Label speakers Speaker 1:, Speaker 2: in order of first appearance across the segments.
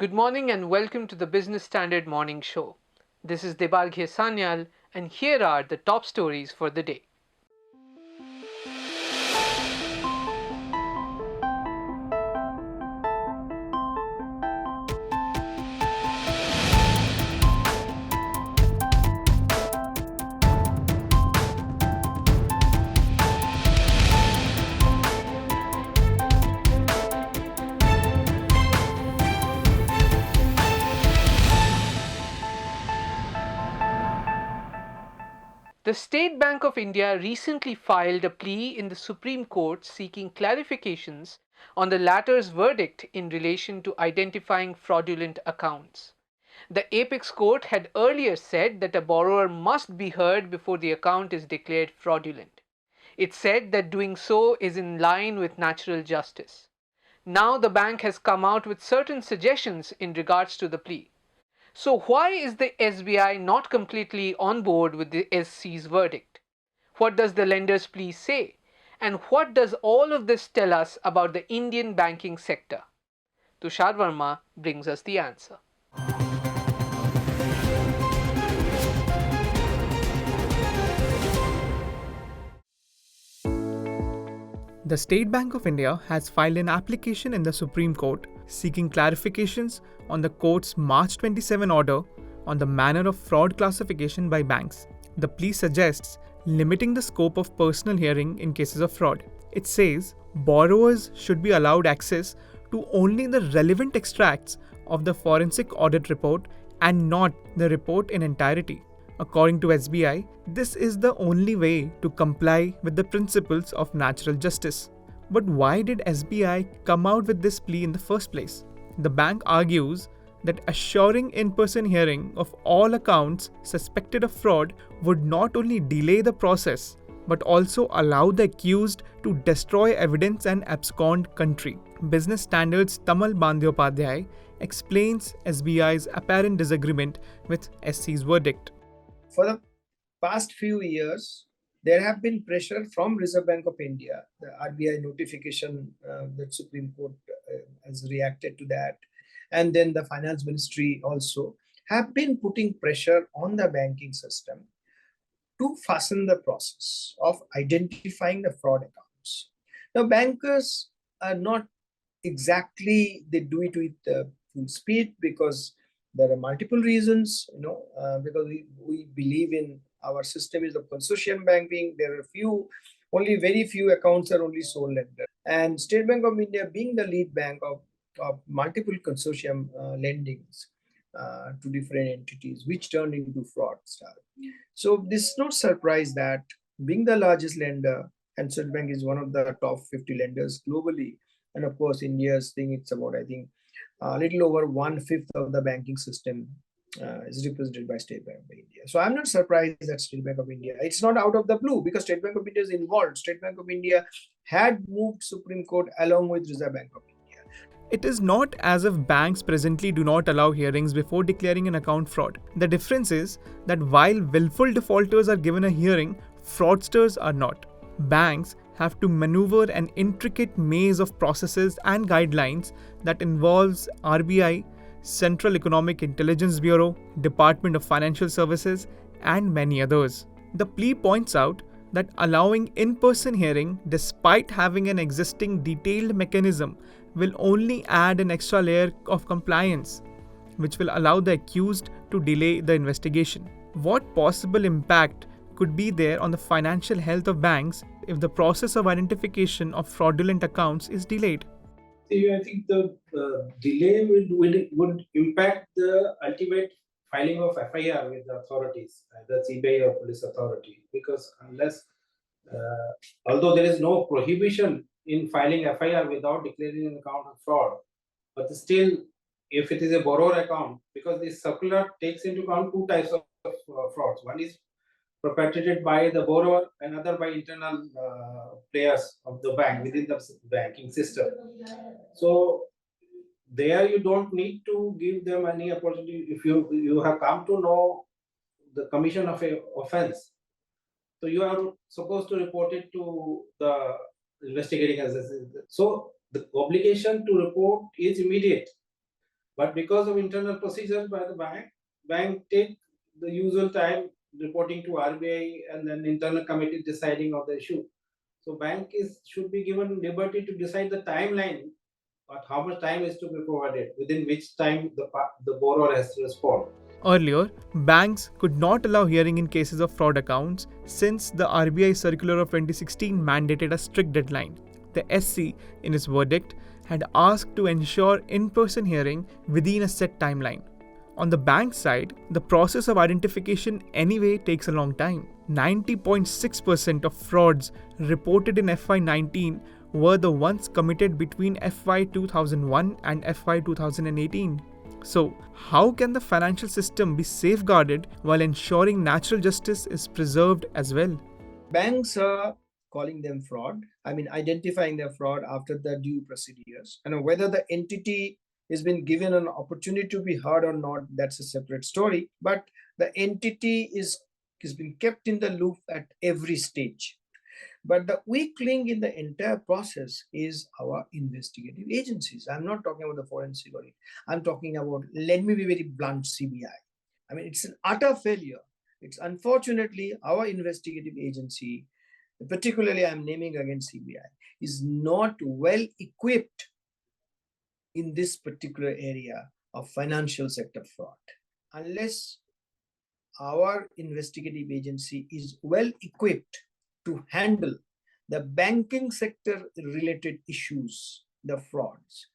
Speaker 1: Good morning and welcome to the Business Standard Morning Show. This is Debarghya Sanyal, and here are the top stories for the day. The State Bank of India recently filed a plea in the Supreme Court seeking clarifications on the latter's verdict in relation to identifying fraudulent accounts. The apex court had earlier said that a borrower must be heard before the account is declared fraudulent. It said that doing so is in line with natural justice. Now the bank has come out with certain suggestions in regards to the plea. So, why is the SBI not completely on board with the SC's verdict? What does the lender's plea say? And what does all of this tell us about the Indian banking sector? Tushar Verma brings us the answer.
Speaker 2: The State Bank of India has filed an application in the Supreme Court seeking clarifications on the court's March 27 order on the manner of fraud classification by banks. The plea suggests limiting the scope of personal hearing in cases of fraud. It says borrowers should be allowed access to only the relevant extracts of the forensic audit report and not the report in entirety. According to SBI, this is the only way to comply with the principles of natural justice. But why did SBI come out with this plea in the first place? The bank argues that assuring in-person hearing of all accounts suspected of fraud would not only delay the process, but also allow the accused to destroy evidence and abscond country. Business Standard's Tamal Bandyopadhyay explains SBI's apparent disagreement with SC's verdict.
Speaker 3: For the past few years, there have been pressure from Reserve Bank of India, the RBI notification that Supreme Court has reacted to that, and then the Finance Ministry also have been putting pressure on the banking system to fasten the process of identifying the fraud accounts. Now, bankers are not exactly, they do it with full speed because there are multiple reasons, because we believe in our system is of consortium banking. There are only very few accounts are only sole lender. And State Bank of India being the lead bank of multiple consortium lendings to different entities, which turned into fraud. So this is not surprise that being the largest lender, and State Bank is one of the top 50 lenders globally. And of course, India's thing, it's about, I think, a little over 1/5 of the banking system is represented by State Bank of India. So I'm not surprised that State Bank of India, it's not out of the blue because State Bank of India is involved. State Bank of India had moved Supreme Court along with Reserve Bank of India.
Speaker 2: It is not as if banks presently do not allow hearings before declaring an account fraud. The difference is that while willful defaulters are given a hearing, fraudsters are not. Banks have to maneuver an intricate maze of processes and guidelines that involves RBI, Central Economic Intelligence Bureau, Department of Financial Services, and many others. The plea points out that allowing in-person hearing despite having an existing detailed mechanism will only add an extra layer of compliance, which will allow the accused to delay the investigation. What possible impact could be there on the financial health of banks if the process of identification of fraudulent accounts is delayed?
Speaker 4: I think the delay would impact the ultimate filing of FIR with the authorities, the CBI or police authority, because although there is no prohibition in filing FIR without declaring an account of fraud, but still, if it is a borrower account, because this circular takes into account two types of frauds. One is perpetrated by the borrower, another by internal players of the bank within the banking system. So there you don't need to give them any opportunity. If you have come to know the commission of a offense, so you are supposed to report it to the investigating agency. So the obligation to report is immediate. But because of internal procedures by the bank take the usual time reporting to RBI and then internal committee deciding on the issue. So bank should be given liberty to decide the timeline, but how much time is to be provided, within which time the borrower has to respond.
Speaker 2: Earlier, banks could not allow hearing in cases of fraud accounts since the RBI circular of 2016 mandated a strict deadline. The SC, in its verdict, had asked to ensure in-person hearing within a set timeline. On the bank side, the process of identification anyway takes a long time. 90.6% of frauds reported in FY19 were the ones committed between FY 2001 and FY 2018. So, how can the financial system be safeguarded while ensuring natural justice is preserved as well?
Speaker 3: Banks are calling them fraud. I mean, identifying their fraud after the due procedures. And whether the entity has been given an opportunity to be heard or not, that's a separate story. But the entity is been kept in the loop at every stage. But the weak link in the entire process is our investigative agencies. I'm not talking about the forensic audit. I'm talking about, let me be very blunt, CBI. I mean, it's an utter failure. It's unfortunately our investigative agency, particularly I'm naming again CBI, is not well equipped in this particular area of financial sector fraud. Unless our investigative agency is well equipped to handle the banking sector related issues, the frauds,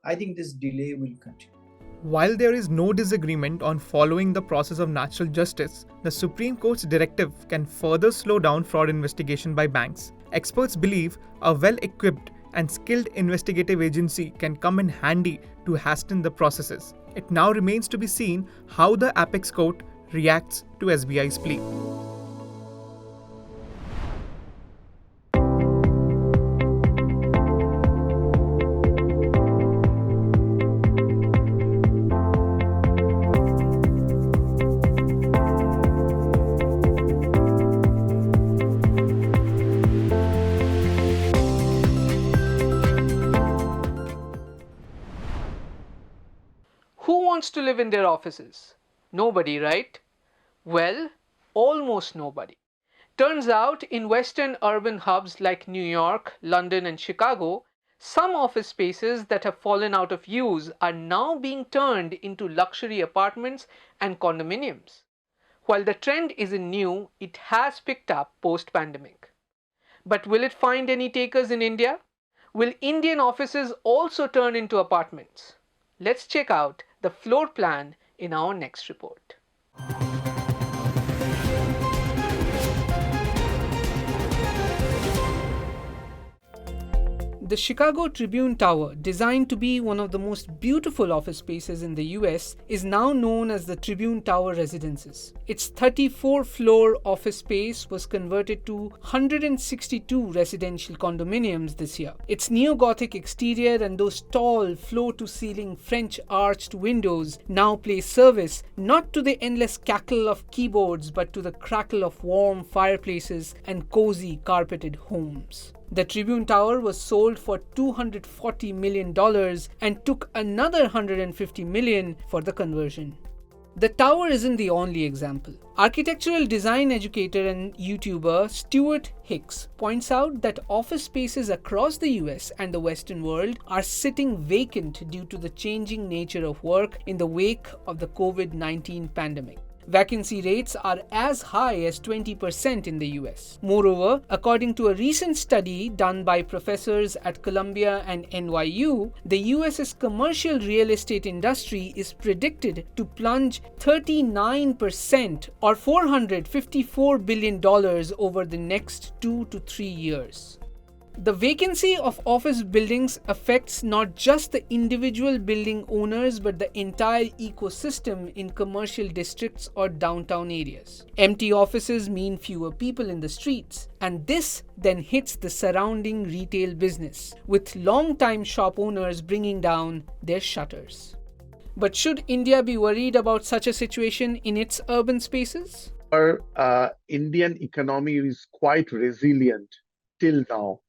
Speaker 3: I think this delay will continue.
Speaker 2: While there is no disagreement on following the process of natural justice, the Supreme Court's directive can further slow down fraud investigation by banks. Experts believe a well-equipped and skilled investigative agency can come in handy to hasten the processes. It now remains to be seen how the Apex Court reacts to SBI's plea.
Speaker 1: Who wants to live in their offices? Nobody, right? Well, almost nobody. Turns out, in Western urban hubs like New York, London, and Chicago, some office spaces that have fallen out of use are now being turned into luxury apartments and condominiums. While the trend isn't new, it has picked up post-pandemic. But will it find any takers in India? Will Indian offices also turn into apartments? Let's check out the floor plan in our next report. The Chicago Tribune Tower, designed to be one of the most beautiful office spaces in the US, is now known as the Tribune Tower Residences. Its 34-floor office space was converted to 162 residential condominiums this year. Its neo-Gothic exterior and those tall, floor-to-ceiling French arched windows now play service not to the endless cackle of keyboards but to the crackle of warm fireplaces and cozy carpeted homes. The Tribune Tower was sold for $240 million and took another $150 million for the conversion. The tower isn't the only example. Architectural design educator and YouTuber Stuart Hicks points out that office spaces across the US and the Western world are sitting vacant due to the changing nature of work in the wake of the COVID-19 pandemic. Vacancy rates are as high as 20% in the US. Moreover, according to a recent study done by professors at Columbia and NYU, the US's commercial real estate industry is predicted to plunge 39% or $454 billion over the next 2 to 3 years. The vacancy of office buildings affects not just the individual building owners but the entire ecosystem in commercial districts or downtown areas. Empty offices mean fewer people in the streets, and this then hits the surrounding retail business, with long-time shop owners bringing down their shutters. But should India be worried about such a situation in its urban spaces?
Speaker 5: Our Indian economy is quite resilient till now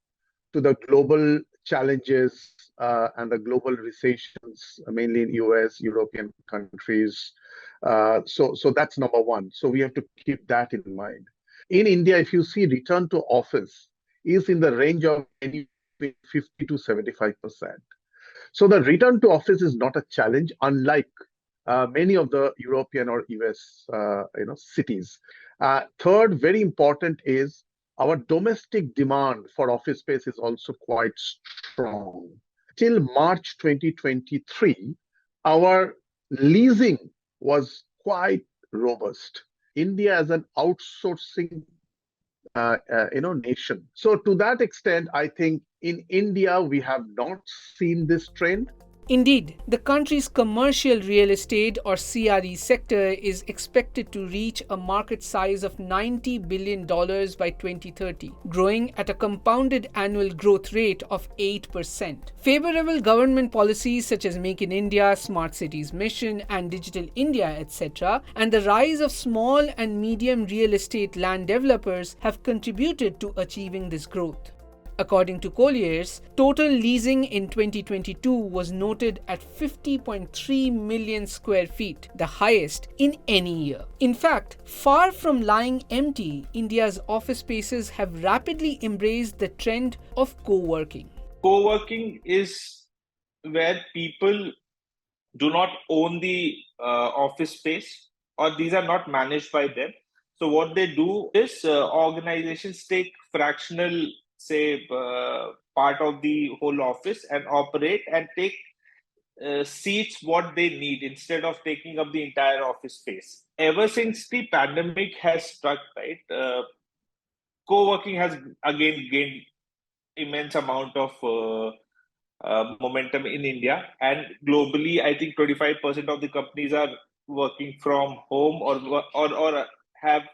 Speaker 5: to the global challenges and the global recessions, mainly in US, European countries. So that's number one. So we have to keep that in mind. In India, if you see return to office is in the range of between 50 to 75%. So the return to office is not a challenge, unlike many of the European or US cities. Third, very important is our domestic demand for office space is also quite strong. Till March 2023, our leasing was quite robust. India as an outsourcing nation. So to that extent, I think in India we have not seen this trend.
Speaker 1: Indeed, the country's commercial real estate or CRE sector is expected to reach a market size of $90 billion by 2030, growing at a compounded annual growth rate of 8%. Favorable government policies such as Make in India, Smart Cities Mission, and Digital India, etc., and the rise of small and medium real estate land developers have contributed to achieving this growth. According to Colliers, total leasing in 2022 was noted at 50.3 million square feet, the highest in any year. In fact, far from lying empty, India's office spaces have rapidly embraced the trend of co-working.
Speaker 6: Co-working is where people do not own the office space, or these are not managed by them. So what they do is organizations take fractional part of the whole office and operate and take seats what they need instead of taking up the entire office space. Ever since the pandemic has struck, right, co-working has again gained immense amount of momentum in India, and globally I think 25% of the companies are working from home or have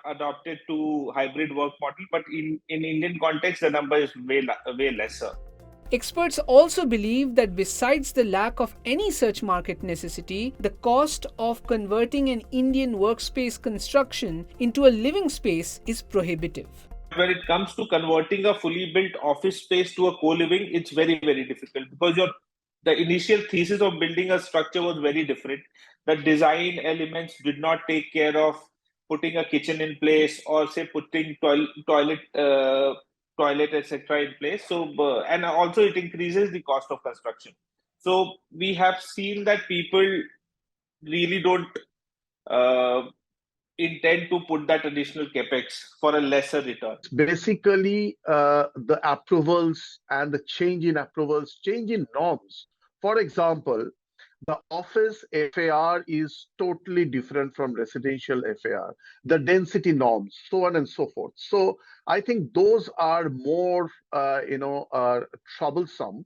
Speaker 6: adopted to hybrid work model, but in Indian context the number is way lesser.
Speaker 1: Experts also believe that besides the lack of any such market necessity, the cost of converting an Indian workspace construction into a living space is prohibitive.
Speaker 6: When it comes to converting a fully built office space to a co-living, it's very, very difficult because the initial thesis of building a structure was very different. The design elements did not take care of putting a kitchen in place, or say putting toilet etc. in place. So and also it increases the cost of construction. So we have seen that people really don't intend to put that additional capex for a lesser return.
Speaker 5: Basically, the approvals and the change in approvals, change in norms. For example, the office FAR is totally different from residential FAR, the density norms, so on and so forth. So I think those are more, troublesome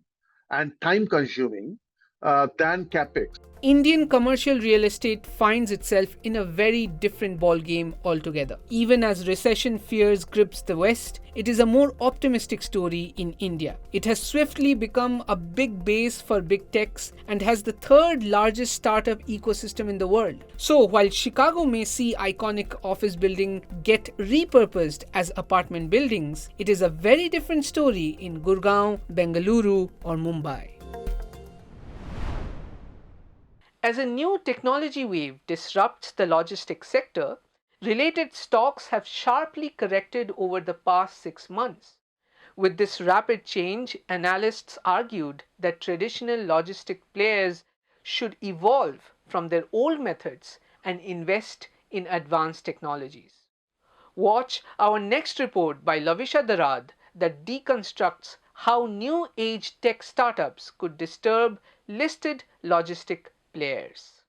Speaker 5: and time consuming than capex.
Speaker 1: Indian commercial real estate finds itself in a very different ballgame altogether. Even as recession fears grips the West, it is a more optimistic story in India. It has swiftly become a big base for big techs and has the third largest startup ecosystem in the world. So while Chicago may see iconic office buildings get repurposed as apartment buildings, it is a very different story in Gurgaon, Bengaluru, or Mumbai. As a new technology wave disrupts the logistics sector, related stocks have sharply corrected over the past 6 months. With this rapid change, analysts argued that traditional logistic players should evolve from their old methods and invest in advanced technologies. Watch our next report by Lavisha Darad that deconstructs how new age tech startups could disturb listed logistic players.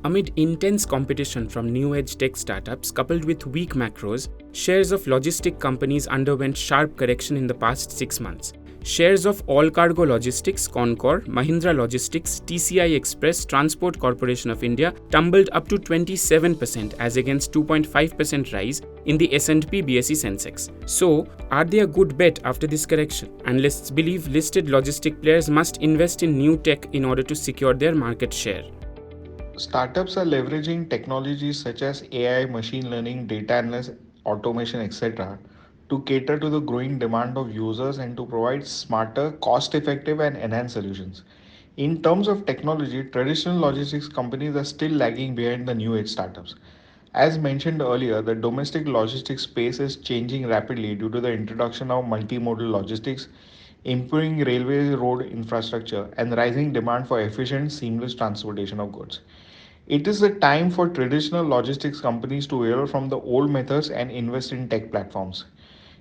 Speaker 7: Amid intense competition from new-age tech startups coupled with weak macros, shares of logistic companies underwent sharp correction in the past 6 months. Shares of All Cargo Logistics, Concor, Mahindra Logistics, TCI Express, Transport Corporation of India tumbled up to 27% as against 2.5% rise in the S&P BSE Sensex. So, are they a good bet after this correction? Analysts believe listed logistic players must invest in new tech in order to secure their market share.
Speaker 8: Startups are leveraging technologies such as AI, machine learning, data analysis, automation, etc., to cater to the growing demand of users and to provide smarter, cost effective, and enhanced solutions. In terms of technology, traditional logistics companies are still lagging behind the new age startups. As mentioned earlier, the domestic logistics space is changing rapidly due to the introduction of multimodal logistics, improving railway road infrastructure, and rising demand for efficient, seamless transportation of goods. It is the time for traditional logistics companies to veer from the old methods and invest in tech platforms.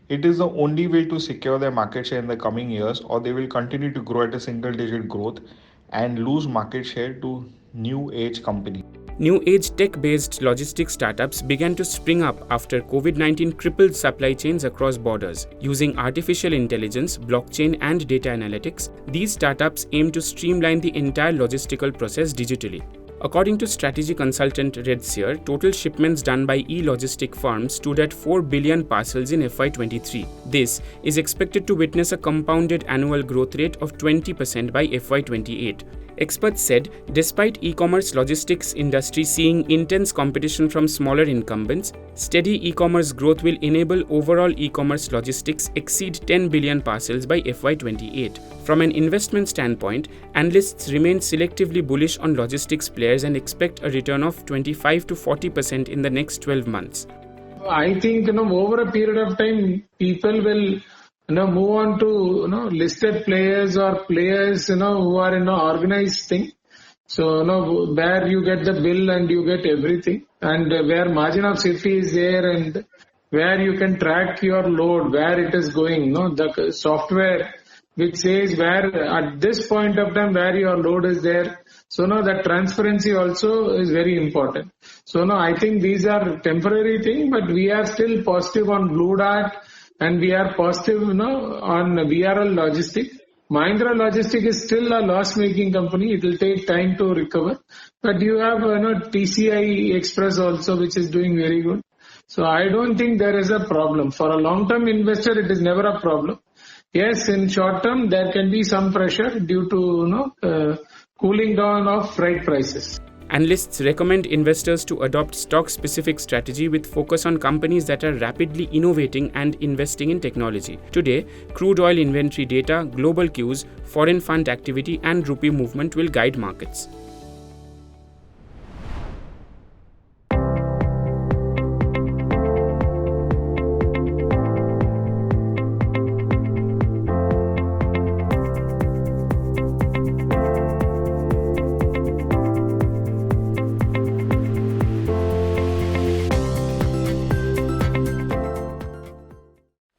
Speaker 8: It is the only way to secure their market share in the coming years, or they will continue to grow at a single digit growth and lose market share to new age companies.
Speaker 7: New age tech based logistics startups began to spring up after COVID 19 crippled supply chains across borders. Using artificial intelligence, blockchain, and data analytics, these startups aim to streamline the entire logistical process digitally. According to strategy consultant Redseer, total shipments done by e-logistic firms stood at 4 billion parcels in FY23. This is expected to witness a compounded annual growth rate of 20% by FY28. Experts said, despite e-commerce logistics industry seeing intense competition from smaller incumbents, steady e-commerce growth will enable overall e-commerce logistics exceed 10 billion parcels by FY28. From an investment standpoint, analysts remain selectively bullish on logistics players and expect a return of 25 to 40% in the next 12 months.
Speaker 9: I think over a period of time, people will move on to listed players or players who are in organized thing. So where you get the bill and you get everything, and where margin of safety is there, and where you can track your load, where it is going. The software which says where at this point of time where your load is there. So that transparency also is very important. So I think these are temporary things, but we are still positive on Blue Dart. And we are positive, on VRL Logistics. Mahindra Logistics is still a loss-making company. It will take time to recover. But you have, TCI Express also, which is doing very good. So I don't think there is a problem. For a long-term investor, it is never a problem. Yes, in short term, there can be some pressure due to, cooling down of freight prices.
Speaker 7: Analysts recommend investors to adopt stock-specific strategy with focus on companies that are rapidly innovating and investing in technology. Today, crude oil inventory data, global cues, foreign fund activity, and rupee movement will guide markets.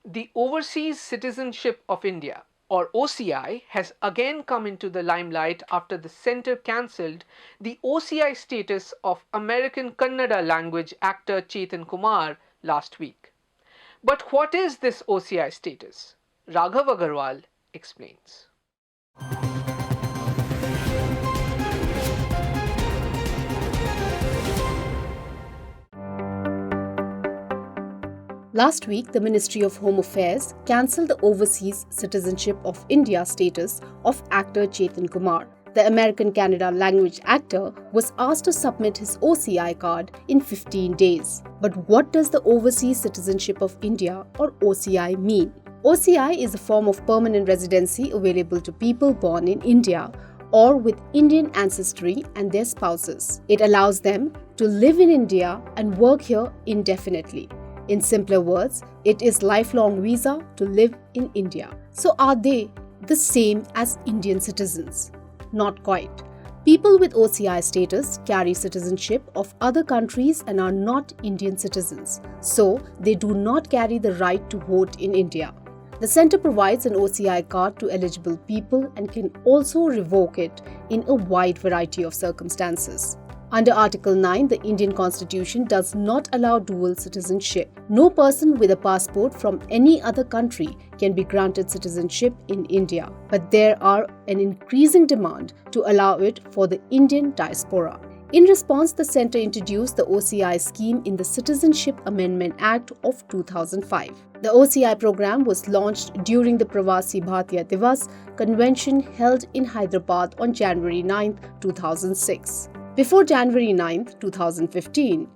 Speaker 1: The Overseas Citizenship of India, or OCI, has again come into the limelight after the centre cancelled the OCI status of American Kannada language actor Chetan Kumar last week. But what is this OCI status? Raghav Agarwal explains.
Speaker 10: Last week, the Ministry of Home Affairs cancelled the Overseas Citizenship of India status of actor Chetan Kumar. The American Kannada language actor was asked to submit his OCI card in 15 days. But what does the Overseas Citizenship of India, or OCI, mean? OCI is a form of permanent residency available to people born in India or with Indian ancestry and their spouses. It allows them to live in India and work here indefinitely. In simpler words, it is lifelong visa to live in India. So are they the same as Indian citizens? Not quite. People with OCI status carry citizenship of other countries and are not Indian citizens. So they do not carry the right to vote in India. The centre provides an OCI card to eligible people and can also revoke it in a wide variety of circumstances. Under Article 9, the Indian Constitution does not allow dual citizenship. No person with a passport from any other country can be granted citizenship in India. But there are an increasing demand to allow it for the Indian diaspora. In response, the centre introduced the OCI scheme in the Citizenship Amendment Act of 2005. The OCI program was launched during the Pravasi Bharatiya Divas convention held in Hyderabad on January 9, 2006. Before January 9, 2015,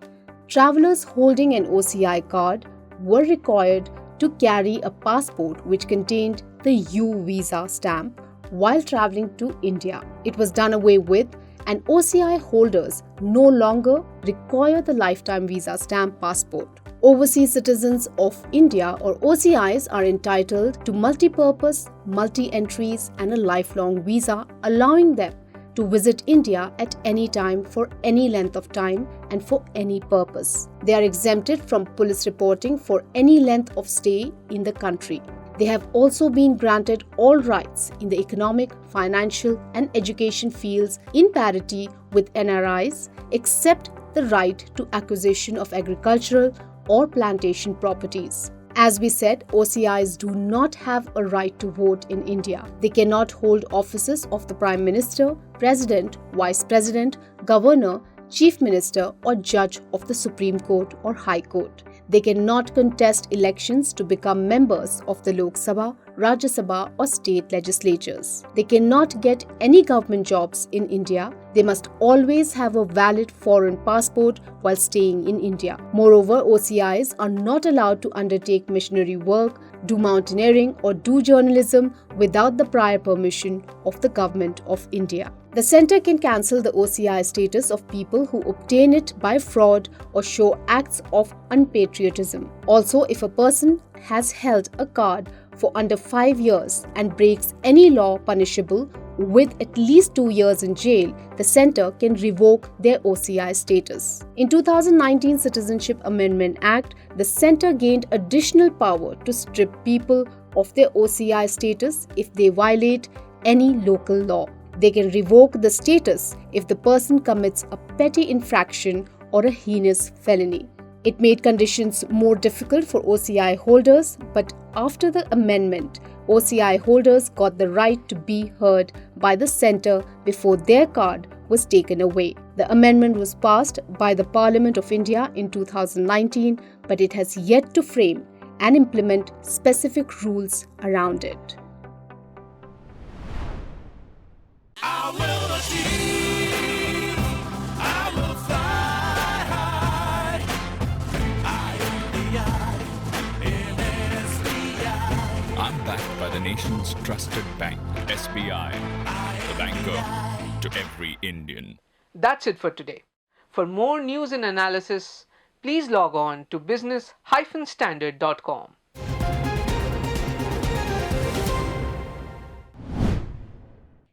Speaker 10: travelers holding an OCI card were required to carry a passport which contained the U visa stamp while traveling to India. It was done away with, and OCI holders no longer require the lifetime visa stamp passport. Overseas Citizens of India or OCIs are entitled to multi-purpose, multi-entries and a lifelong visa, allowing them to visit India at any time for any length of time and for any purpose. They are exempted from police reporting for any length of stay in the country. They have also been granted all rights in the economic, financial and education fields in parity with NRIs, except the right to acquisition of agricultural or plantation properties. As we said, OCIs do not have a right to vote in India. They cannot hold offices of the Prime Minister, President, Vice President, Governor, Chief Minister or Judge of the Supreme Court or High Court. They cannot contest elections to become members of the Lok Sabha, Rajya Sabha or state legislatures. They cannot get any government jobs in India. They must always have a valid foreign passport while staying in India. Moreover, OCIs are not allowed to undertake missionary work, do mountaineering or do journalism without the prior permission of the Government of India. The Centre can cancel the OCI status of people who obtain it by fraud or show acts of unpatriotism. Also, if a person has held a card for under 5 years and breaks any law punishable with at least 2 years in jail, the Centre can revoke their OCI status. In 2019 Citizenship Amendment Act, the Centre gained additional power to strip people of their OCI status if they violate any local law. They can revoke the status if the person commits a petty infraction or a heinous felony. It made conditions more difficult for OCI holders, but after the amendment, OCI holders got the right to be heard by the Centre before their card was taken away. The amendment was passed by the Parliament of India in 2019, but it has yet to frame and implement specific rules around it.
Speaker 11: I will achieve, I will fly high.
Speaker 12: I'm backed by the nation's trusted bank, SBI, the banker to every Indian.
Speaker 1: That's it for today. For more news and analysis, please log on to business-standard.com.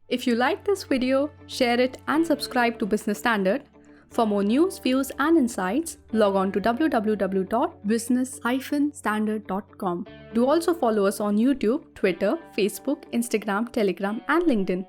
Speaker 13: If you like this video, share it and subscribe to Business Standard. For more news, views and insights, log on to www.business-standard.com. Do also follow us on YouTube, Twitter, Facebook, Instagram, Telegram and LinkedIn.